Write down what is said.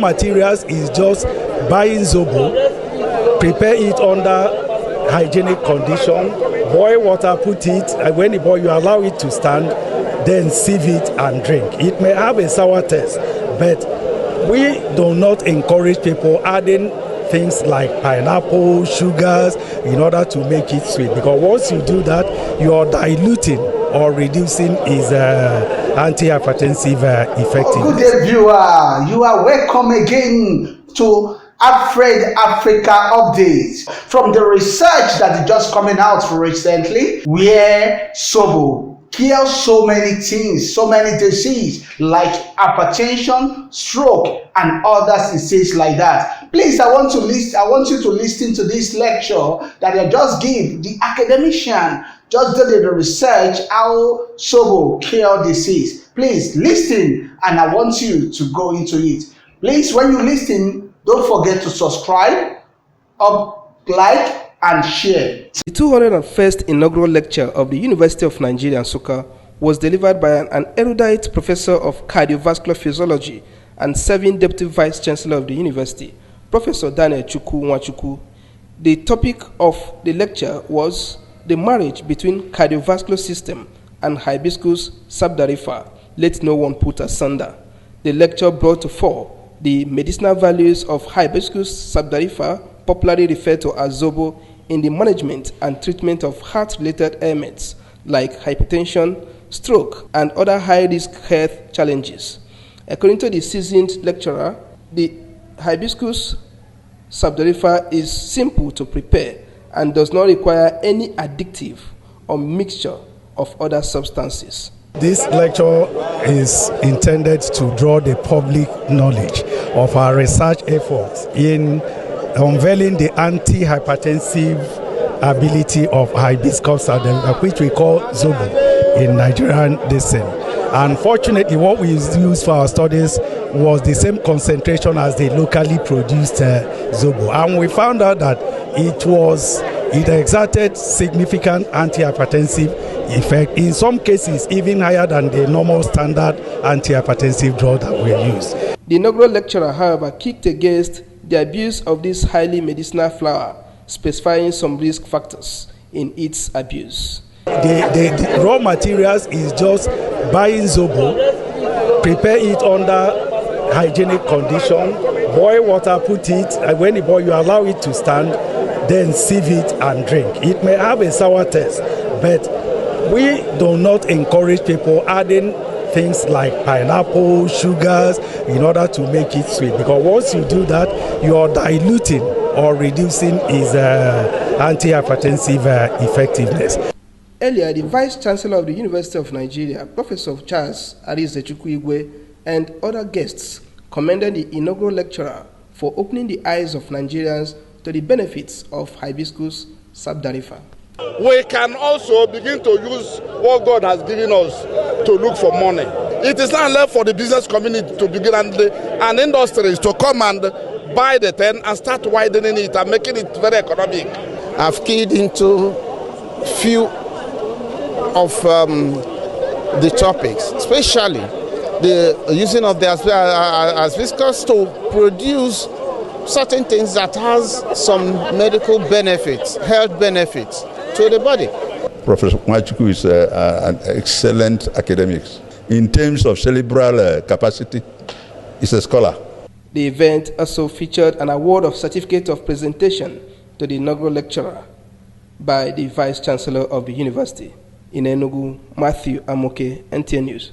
materials is just buying ZOBO, prepare it under hygienic condition, boil water, put it, and when it boils, you allow it to stand, then sieve it and drink. It may have a sour taste, but we do not encourage people adding things like pineapple, sugars, in order to make it sweet. Because once you do that, you are diluting or reducing its antihypertensive effectiveness. Good day, viewer. You are welcome again to Alfred Africa Updates. From the research that is just coming out recently, where ZOBO cures so many things, so many diseases like hypertension, stroke, and other diseases like that. Please, I want you to listen to this lecture that I just give. The academician just did the research how ZOBO cure disease. Please listen, and I want you to go into it. Please, when you listen, don't forget to subscribe, like, and share. The 201st inaugural lecture of the University of Nigeria, Nsukka, was delivered by an erudite professor of cardiovascular physiology and serving deputy vice chancellor of the university, Professor Daniel Nwachukwu. The topic of the lecture was the marriage between cardiovascular system and hibiscus sabdarifa, let no one put asunder. The lecture brought to fore the medicinal values of hibiscus sabdarifa, popularly referred to as ZOBO, in the management and treatment of heart-related ailments like hypertension, stroke, and other high-risk health challenges. According to the seasoned lecturer, the hibiscus sabdarifa is simple to prepare and does not require any addictive or mixture of other substances. This lecture is intended to draw the public knowledge of our research efforts in unveiling the anti-hypertensive ability of hibiscus, which we call ZOBO in Nigerian descent. Unfortunately, what we used for our studies was the same concentration as the locally produced ZOBO, and we found out that it exerted significant antihypertensive effect, in some cases even higher than the normal standard antihypertensive drug that we use. The inaugural lecturer, however, kicked against the abuse of this highly medicinal flower, specifying some risk factors in its abuse. The raw materials is just buying ZOBO, prepare it under hygienic condition, boil water, put it, and when it boils, you allow it to stand, then sieve it and drink. It may have a sour taste, but we do not encourage people adding things like pineapple, sugars, in order to make it sweet. Because once you do that, you are diluting or reducing its antihypertensive effectiveness. Earlier, the Vice Chancellor of the University of Nigeria, Professor Charles Arizechukwu, and other guests commended the inaugural lecturer for opening the eyes of Nigerians to the benefits of hibiscus sabdarifa. We can also begin to use what God has given us to look for money. It is not left for the business community to begin and industries to come and buy the thing and start widening it and making it very economic. I've keyed into few of the topics, especially the using of the asbestos to produce certain things that has some medical benefits, health benefits to the body. Professor Nwachukwu is an excellent academic. In terms of cerebral capacity, he's a scholar. The event also featured an award of certificate of presentation to the inaugural lecturer by the Vice Chancellor of the University in Enugu, Matthew Amoke, NTN News.